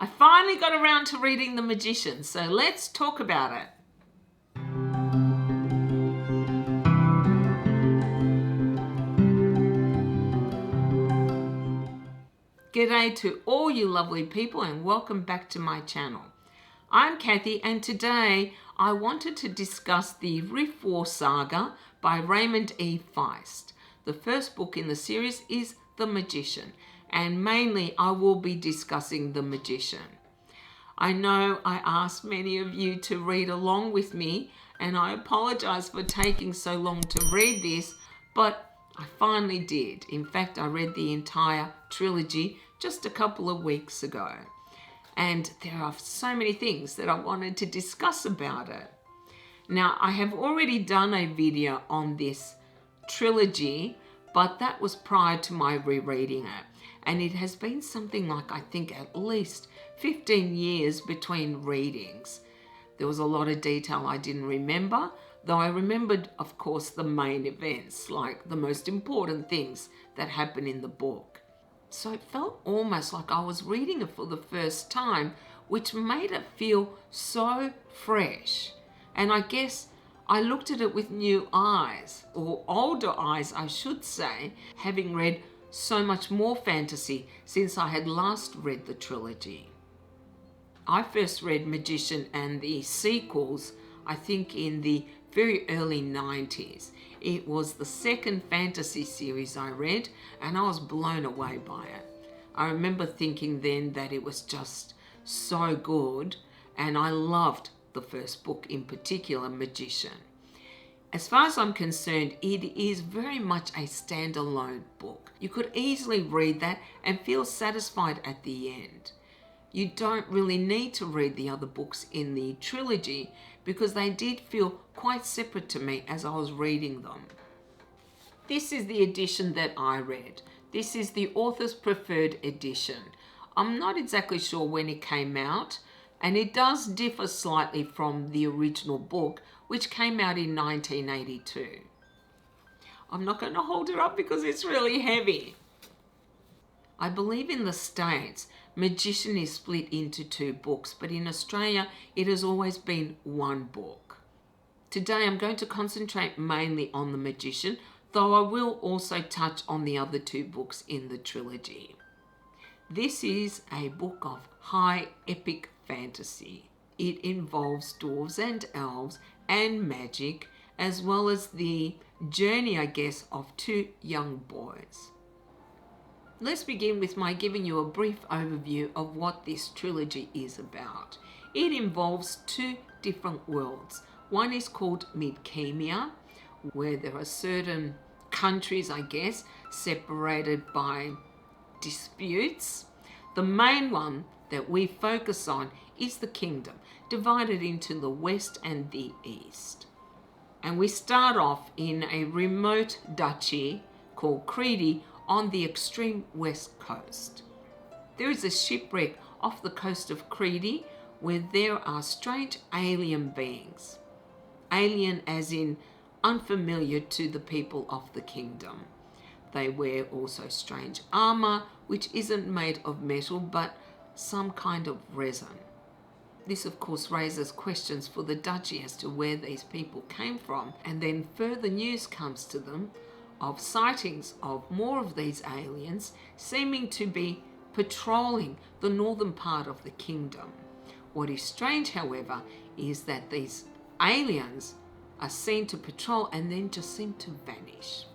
I finally got around to reading The Magician, so let's talk about it. G'day to all you lovely people and welcome back to my channel. I'm Kathy and today I wanted to discuss the Riftwar Saga by Raymond E. Feist. The first book in the series is The Magician, and mainly I will be discussing The Magician. I know I asked many of you to read along with me, and I apologize for taking so long to read this, but I finally did. In fact, I read the entire trilogy just a couple of weeks ago. And there are so many things that I wanted to discuss about it. Now, I have already done a video on this trilogy, but that was prior to my rereading it. And it has been something like, I think, at least 15 years between readings. There was a lot of detail I didn't remember, though I remembered, of course, the main events, like the most important things that happen in the book. So it felt almost like I was reading it for the first time, which made it feel so fresh. And I guess I looked at it with new eyes, or older eyes, I should say, having read so much more fantasy since I had last read the trilogy. I first read Magician and the sequels, I think in the very early 90s. It was the second fantasy series I read and I was blown away by it. I remember thinking then that it was just so good, and I loved the first book in particular, Magician. As far as I'm concerned, it is very much a standalone book. You could easily read that and feel satisfied at the end. You don't really need to read the other books in the trilogy because they did feel quite separate to me as I was reading them. This is the edition that I read. This is the author's preferred edition. I'm not exactly sure when it came out, and it does differ slightly from the original book, which came out in 1982. I'm not going to hold it up because it's really heavy. I believe in the States, Magician is split into 2 books, but in Australia, it has always been 1 book. Today, I'm going to concentrate mainly on The Magician, though I will also touch on the other 2 books in the trilogy. This is a book of high epic fantasy. It involves dwarves and elves and magic, as well as the journey, I guess, of 2 young boys. Let's begin with my giving you a brief overview of what this trilogy is about. It involves 2 different worlds. One is called Midkemia, where there are certain countries, I guess, separated by disputes. The main one that we focus on is the kingdom, divided into the west and the east. And we start off in a remote duchy called Crete on the extreme west coast. There is a shipwreck off the coast of Crete where there are strange alien beings. Alien as in unfamiliar to the people of the kingdom. They wear also strange armor, which isn't made of metal but some kind of resin. This of course raises questions for the duchy as to where these people came from, and then further news comes to them of sightings of more of these aliens seeming to be patrolling the northern part of the kingdom. What is strange, however, is that these aliens are seen to patrol and then just seem to vanish.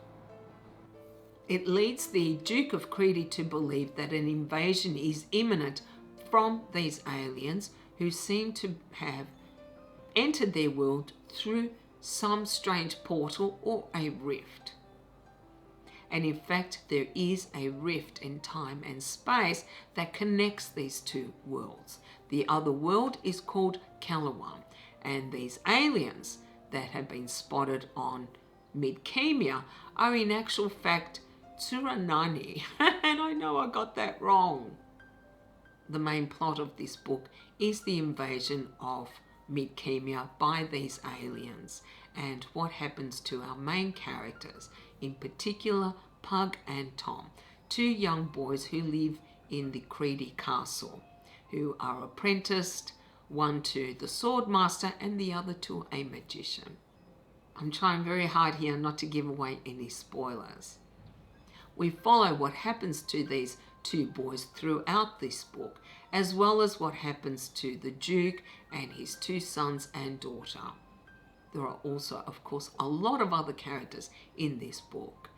It leads the Duke of Crete to believe that an invasion is imminent from these aliens who seem to have entered their world through some strange portal or a rift. And in fact, there is a rift in time and space that connects these 2 worlds. The other world is called Calawan, and these aliens that have been spotted on Midkemia are in actual fact Tsuranani. And I know I got that wrong. The main plot of this book is the invasion of Midkemia by these aliens and what happens to our main characters, in particular Pug and Tom, 2 young boys who live in the Crete castle, who are apprenticed, one to the sword master and the other to a magician. I'm trying very hard here not to give away any spoilers. We follow what happens to these two boys throughout this book, as well as what happens to the Duke and his two sons and daughter. There are also, of course, a lot of other characters in this book.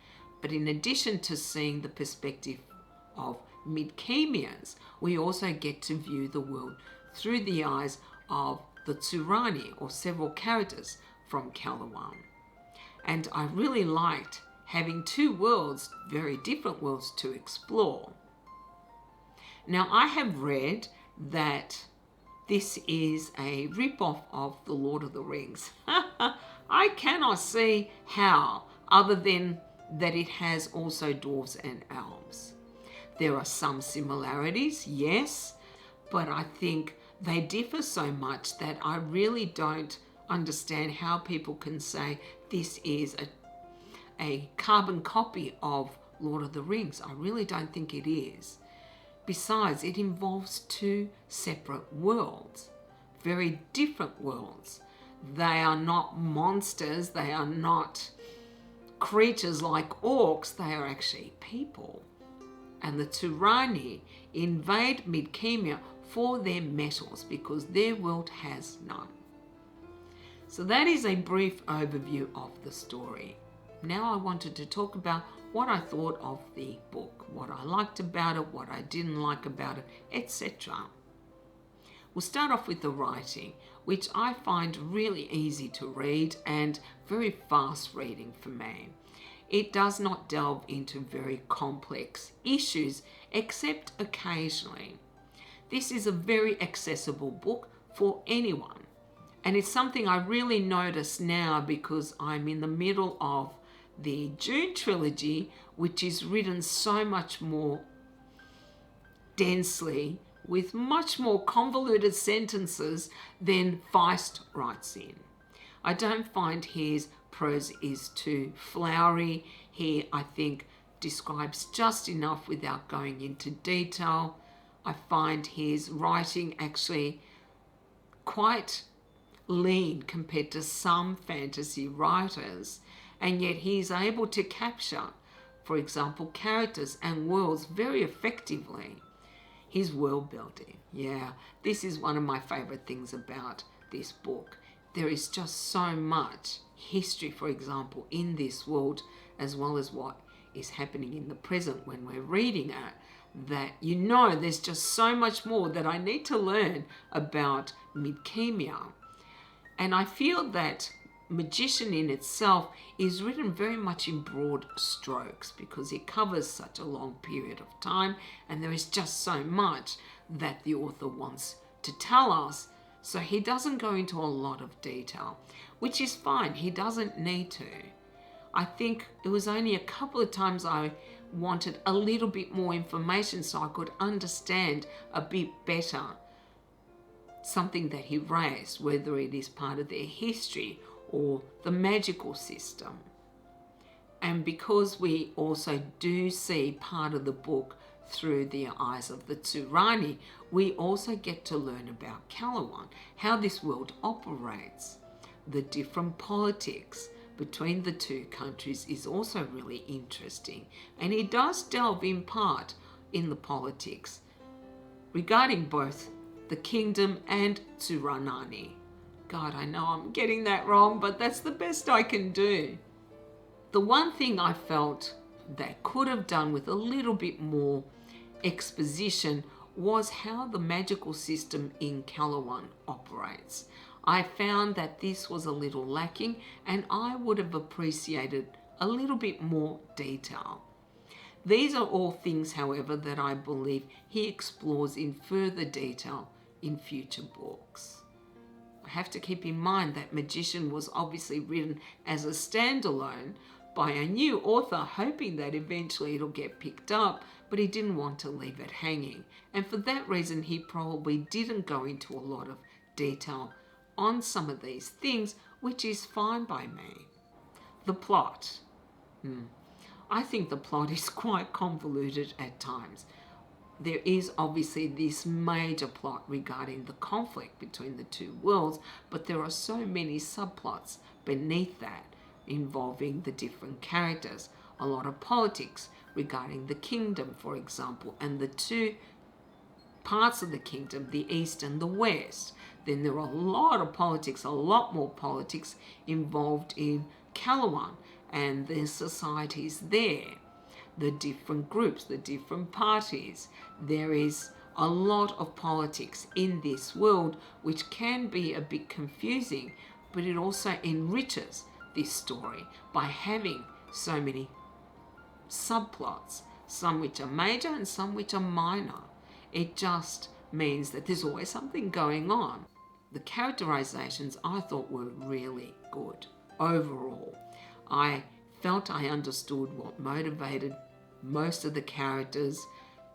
But in addition to seeing the perspective of Midkemians, we also get to view the world through the eyes of the Tsurani, or several characters from Calawan. And I really liked having two worlds, very different worlds to explore. Now, I have read that this is a rip-off of The Lord of the Rings. I cannot see how, other than that it has also dwarves and elves. There are some similarities, yes, but I think they differ so much that I really don't understand how people can say this is a carbon copy of Lord of the Rings. I really don't think it is. Besides, it involves two separate worlds, very different worlds. They are not monsters, they are not creatures like orcs, they are actually people. And the Tsurani invade Midkemia for their metals because their world has none. So that is a brief overview of the story. Now I wanted to talk about what I thought of the book, what I liked about it, what I didn't like about it, etc. We'll start off with the writing, which I find really easy to read and very fast reading for me. It does not delve into very complex issues, except occasionally. This is a very accessible book for anyone. And it's something I really notice now because I'm in the middle of the June trilogy, which is written so much more densely with much more convoluted sentences than Feist writes in. I don't find his prose is too flowery. He, I think, describes just enough without going into detail. I find his writing actually quite lean compared to some fantasy writers, and yet he's able to capture, for example, characters and worlds very effectively. His world building, yeah, this is one of my favorite things about this book. There is just so much history, for example, in this world, as well as what is happening in the present when we're reading it, that you know there's just so much more that I need to learn about Midkemia. And I feel that Magician in itself is written very much in broad strokes because it covers such a long period of time, and there is just so much that the author wants to tell us. So he doesn't go into a lot of detail, which is fine. He doesn't need to. I think it was only a couple of times I wanted a little bit more information so I could understand a bit better something that he raised, whether it is part of their history or the magical system. And because we also do see part of the book through the eyes of the Tsurani, we also get to learn about Calawan, how this world operates. The different politics between the two countries is also really interesting, and it does delve in part in the politics regarding both the kingdom and Tsuranani. God, I know I'm getting that wrong, but that's the best I can do. The one thing I felt that could have done with a little bit more exposition was how the magical system in Calawan operates. I found that this was a little lacking, and I would have appreciated a little bit more detail. These are all things, however, that I believe he explores in further detail in future books. I have to keep in mind that Magician was obviously written as a standalone by a new author, hoping that eventually it'll get picked up, but he didn't want to leave it hanging. And for that reason, he probably didn't go into a lot of detail on some of these things, which is fine by me. The plot. I think the plot is quite convoluted at times. there is obviously this major plot regarding the conflict between the two worlds, but there are so many subplots beneath that involving the different characters. A lot of politics regarding the kingdom, for example, and the two parts of the kingdom, the East and the West. Then there are a lot of politics, a lot more politics involved in Calawan and the societies there, the different groups, the different parties. There is a lot of politics in this world, which can be a bit confusing, but it also enriches this story by having so many subplots, some which are major and some which are minor. It just means that there's always something going on. The characterizations I thought were really good. Overall, I felt I understood what motivated most of the characters.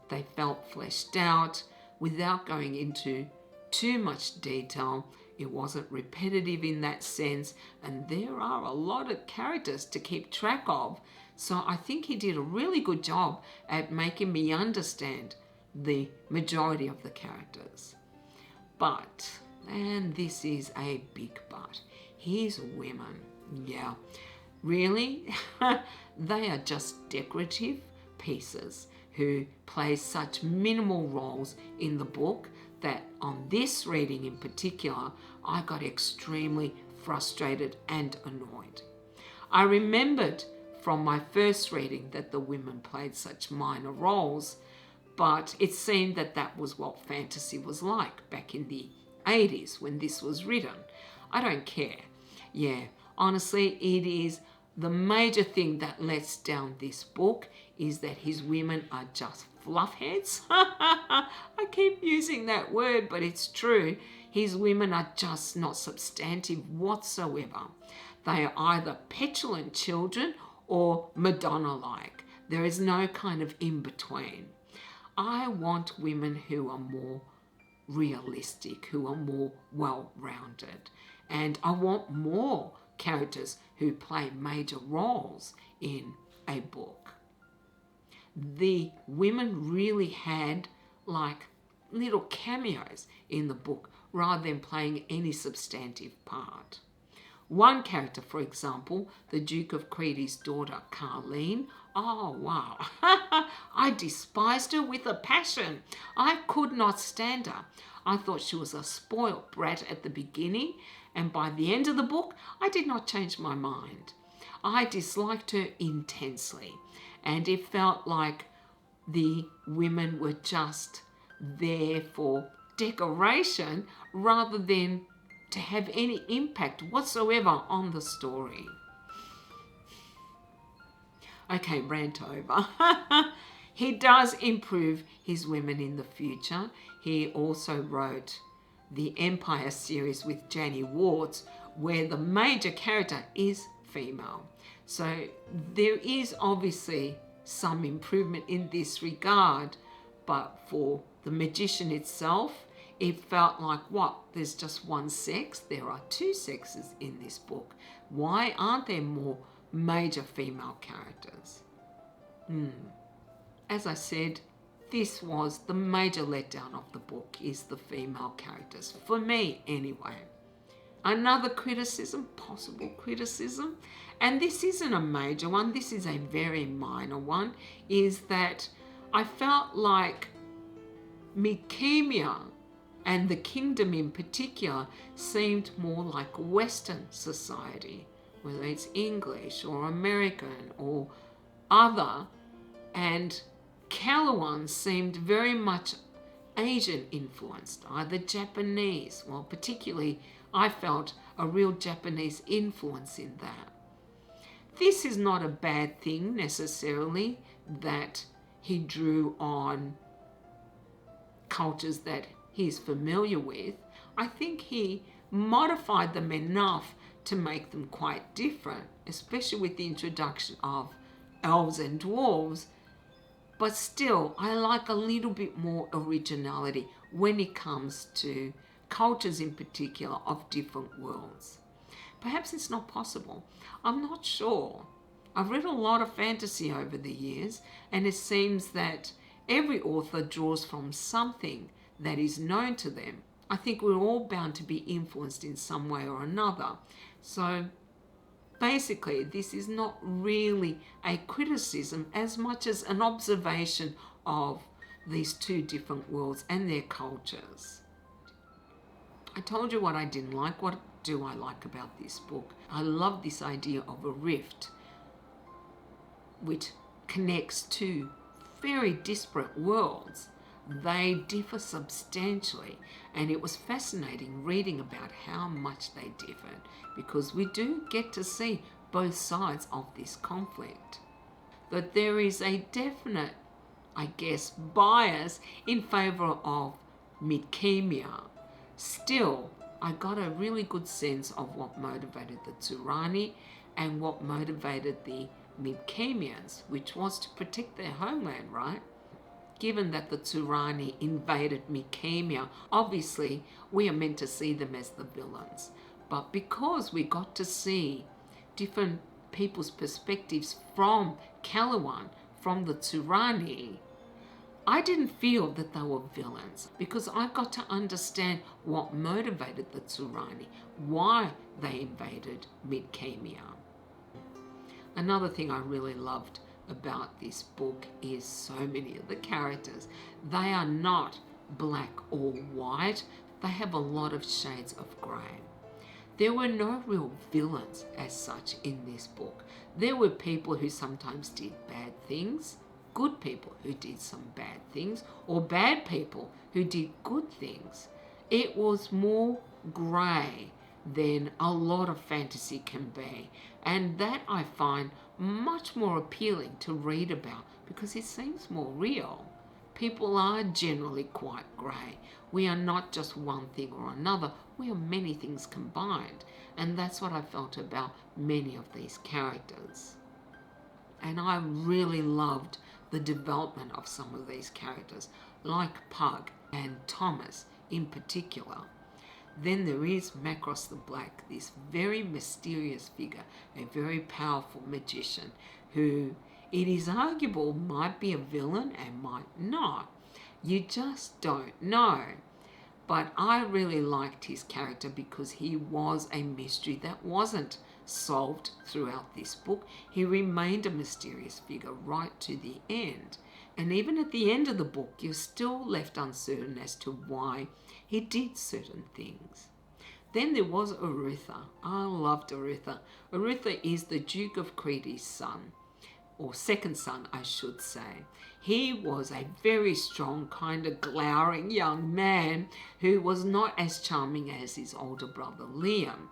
They felt fleshed out without going into too much detail. It wasn't repetitive in that sense, and there are a lot of characters to keep track of. So I think he did a really good job at making me understand the majority of the characters. But, and this is a big but, his women, yeah, really, they are just decorative pieces who play such minimal roles in the book that on this reading in particular, I got extremely frustrated and annoyed. I remembered from my first reading that the women played such minor roles, but it seemed that that was what fantasy was like back in the 80s when this was written. I don't care. Yeah, honestly, it is the major thing that lets down this book is that his women are just fluffheads. I keep using that word, but it's true. His women are just not substantive whatsoever. They are either petulant children or Madonna-like. There is no kind of in-between. I want women who are more realistic, who are more well-rounded. And I want more characters who play major roles in a book. The women really had like little cameos in the book rather than playing any substantive part. One character, for example, the Duke of Creedy's daughter, Carleen. Oh, wow. I despised her with a passion. I could not stand her. I thought she was a spoilt brat at the beginning, and by the end of the book, I did not change my mind. I disliked her intensely, and it felt like the women were just there for decoration rather than to have any impact whatsoever on the story. Okay, rant over. He does improve his women in the future. He also wrote the Empire series with Janie Wards, where the major character is female. So there is obviously some improvement in this regard, but for the magician itself, it felt like, what, there's just one sex? There are two sexes in this book. Why aren't there more major female characters? As I said, this was the major letdown of the book, is the female characters, for me anyway. Another criticism, possible criticism, and this isn't a major one, this is a very minor one, is that I felt like Mikemia and the kingdom in particular seemed more like Western society, whether it's English or American or other, and Calawan seemed very much Asian influenced, either Japanese. Well, particularly I felt a real Japanese influence in that. This is not a bad thing necessarily, that he drew on cultures that he's familiar with. I think he modified them enough to make them quite different, especially with the introduction of elves and dwarves. But still, I like a little bit more originality when it comes to cultures in particular of different worlds. Perhaps it's not possible. I'm not sure. I've read a lot of fantasy over the years, and it seems that Every author draws from something that is known to them. I think we're all bound to be influenced in some way or another. So basically, this is not really a criticism as much as an observation of these two different worlds and their cultures. I told you what I didn't like. What do I like about this book? I love this idea of a rift which connects two very disparate worlds. They differ substantially, and it was fascinating reading about how much they differed, because we do get to see both sides of this conflict. But there is a definite, I guess, bias in favor of Midkemia. Still, I got a really good sense of what motivated the Tsurani and what motivated the Midkemians, which was to protect their homeland, right? Given that the Tsurani invaded Midkemia, obviously we are meant to see them as the villains. But because we got to see different people's perspectives from Calawan, from the Tsurani, I didn't feel that they were villains, because I got to understand what motivated the Tsurani, why they invaded Midkemia. Another thing I really loved about this book is so many of the characters. They are not black or white. They have a lot of shades of grey. There were no real villains as such in this book. There were people who sometimes did bad things, good people who did some bad things, or bad people who did good things. It was more grey than a lot of fantasy can be, and that I find much more appealing to read about, because it seems more real. People are generally quite grey. We are not just one thing or another, we are many things combined, and that's what I felt about many of these characters. And I really loved the development of some of these characters, like Pug and Thomas in particular. Then there is Macross the Black, this very mysterious figure, a very powerful magician who it is arguable might be a villain and might not. You just don't know. But I really liked his character because he was a mystery that wasn't solved throughout this book. He remained a mysterious figure right to the end. And even at the end of the book, you're still left uncertain as to why he did certain things. Then there was Arutha. I loved Arutha. Arutha is the Duke of Crete's son, or second son, I should say. He was a very strong, kind of glowering young man who was not as charming as his older brother Liam,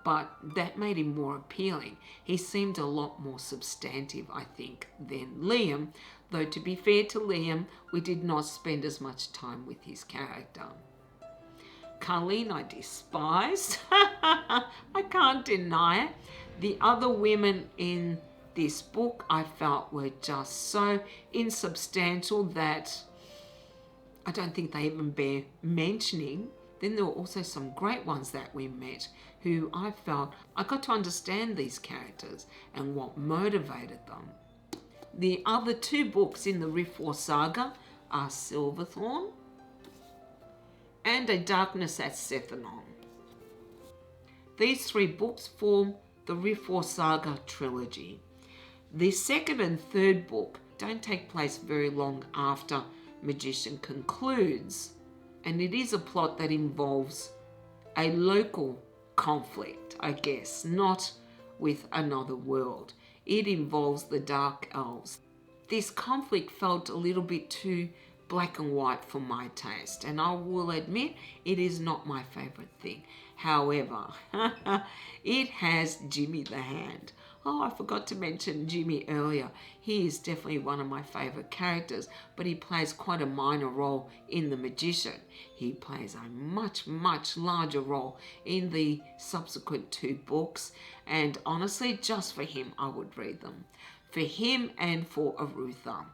but that made him more appealing. He seemed a lot more substantive, I think, than Liam, though to be fair to Liam, we did not spend as much time with his character. Carleen I despised. I can't deny it. The other women in this book I felt were just so insubstantial that I don't think they even bear mentioning. Then there were also some great ones that we met who I felt I got to understand these characters and what motivated them. The other two books in the Riftwar Saga are Silverthorn and A Darkness at Sethanon. These three books form the Riftwar Saga trilogy. The second and third book don't take place very long after Magician concludes, and it is a plot that involves a local conflict, I guess, not with another world. It involves the Dark Elves. This conflict felt a little bit too black and white for my taste, and I will admit it is not my favourite thing. However, it has Jimmy the Hand. Oh, I forgot to mention Jimmy earlier. He is definitely one of my favourite characters, but he plays quite a minor role in The Magician. He plays a much, much larger role in the subsequent two books, and honestly, just for him, I would read them. For him and for Arutha.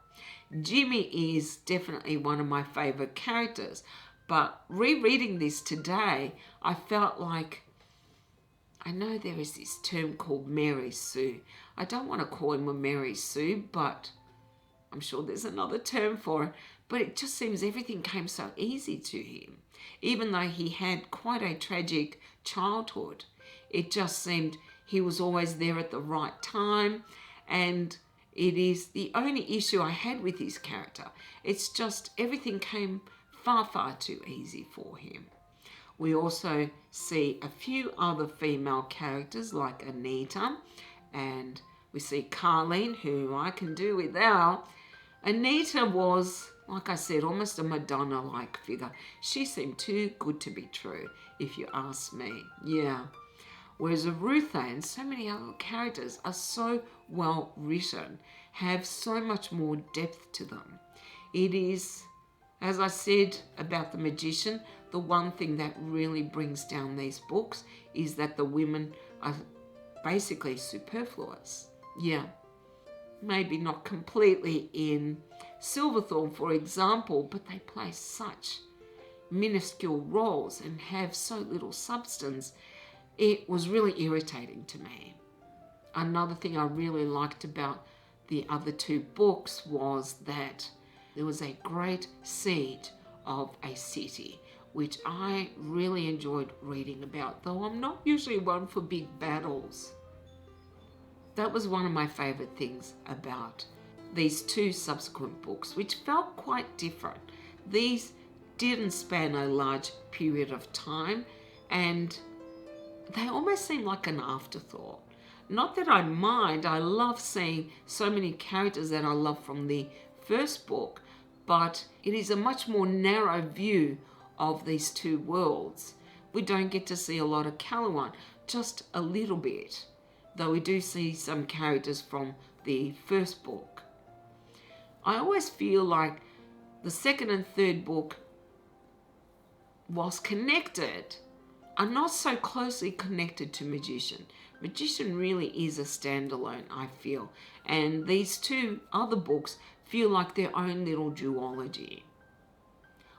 Jimmy is definitely one of my favourite characters, but rereading this today, I felt like, I know there is this term called Mary Sue. I don't want to call him a Mary Sue, but I'm sure there's another term for it. But it just seems everything came so easy to him. Even though he had quite a tragic childhood, it just seemed he was always there at the right time. And it is the only issue I had with his character. It's just everything came far, far too easy for him. We also see a few other female characters like Anita, and we see Carlene, who I can do without. Anita was, like I said, almost a Madonna-like figure. She seemed too good to be true, if you ask me. Yeah. Whereas Arutha and so many other characters are so well written, have so much more depth to them. It is, as I said about the magician, the one thing that really brings down these books is that the women are basically superfluous. Yeah, maybe not completely in Silverthorn, for example, but they play such minuscule roles and have so little substance. It was really irritating to me. Another thing I really liked about the other two books was that there was a great siege of a city, which I really enjoyed reading about, though I'm not usually one for big battles. That was one of my favourite things about these two subsequent books, which felt quite different. These didn't span a large period of time, and they almost seem like an afterthought. Not that I mind, I love seeing so many characters that I love from the first book, but it is a much more narrow view of these two worlds. We don't get to see a lot of Calawan, just a little bit, though we do see some characters from the first book. I always feel like the second and third book, whilst connected, are not so closely connected to Magician. Magician really is a standalone, I feel, and these two other books feel like their own little duology.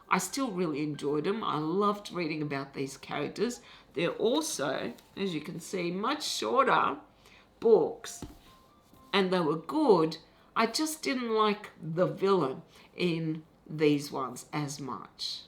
I still really enjoyed them. I loved reading about these characters. They're also, as you can see, much shorter books, and they were good. I just didn't like the villain in these ones as much.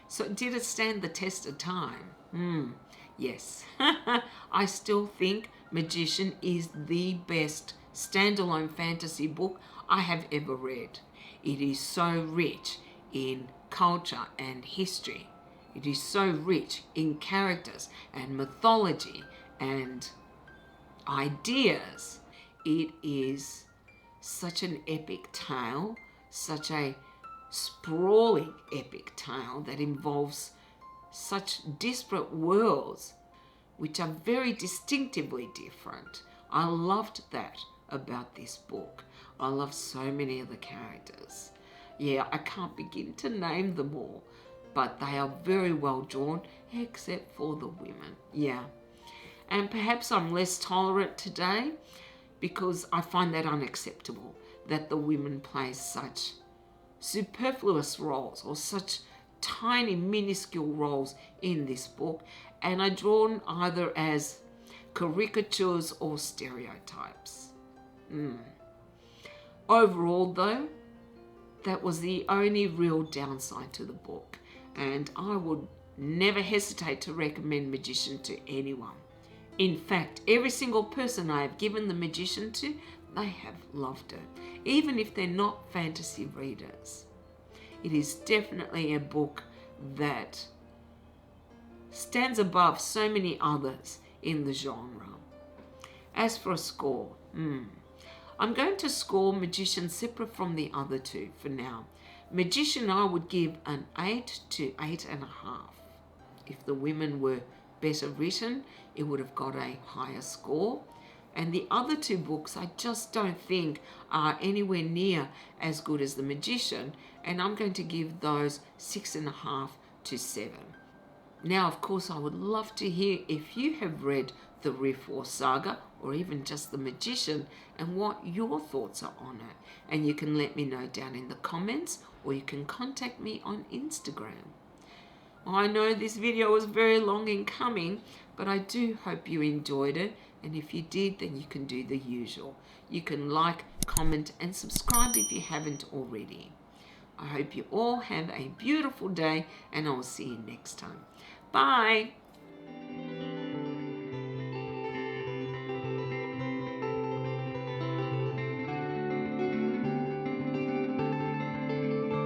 So did it stand the test of time? Yes. I still think Magician is the best standalone fantasy book I have ever read. It is so rich in culture and history. It is so rich in characters and mythology and ideas. It is such an epic tale, such a sprawling epic tale that involves such disparate worlds which are very distinctively different. I loved that about this book. I love so many of the characters. Yeah, I can't begin to name them all, but they are very well drawn except for the women. Yeah, and perhaps I'm less tolerant today because I find that unacceptable, that the women play such superfluous roles or such tiny minuscule roles in this book and are drawn either as caricatures or stereotypes. Overall though, that was the only real downside to the book, and I would never hesitate to recommend Magician to anyone. In fact, every single person I have given the Magician to, they have loved it, even if they're not fantasy readers. It is definitely a book that stands above so many others in the genre. As for a score, I'm going to score Magician separate from the other two for now. Magician I would give an 8 to 8.5. If the women were better written, it would have got a higher score. And the other two books I just don't think are anywhere near as good as The Magician, and I'm going to give those 6.5 to 7. Now, of course, I would love to hear if you have read the Riftwar Saga or even just The Magician and what your thoughts are on it. And you can let me know down in the comments, or you can contact me on Instagram. I know this video was very long in coming, but I do hope you enjoyed it, And if you did, then you can do the usual. You can like, comment, and subscribe if you haven't already. I hope you all have a beautiful day, and I'll see you next time. Bye.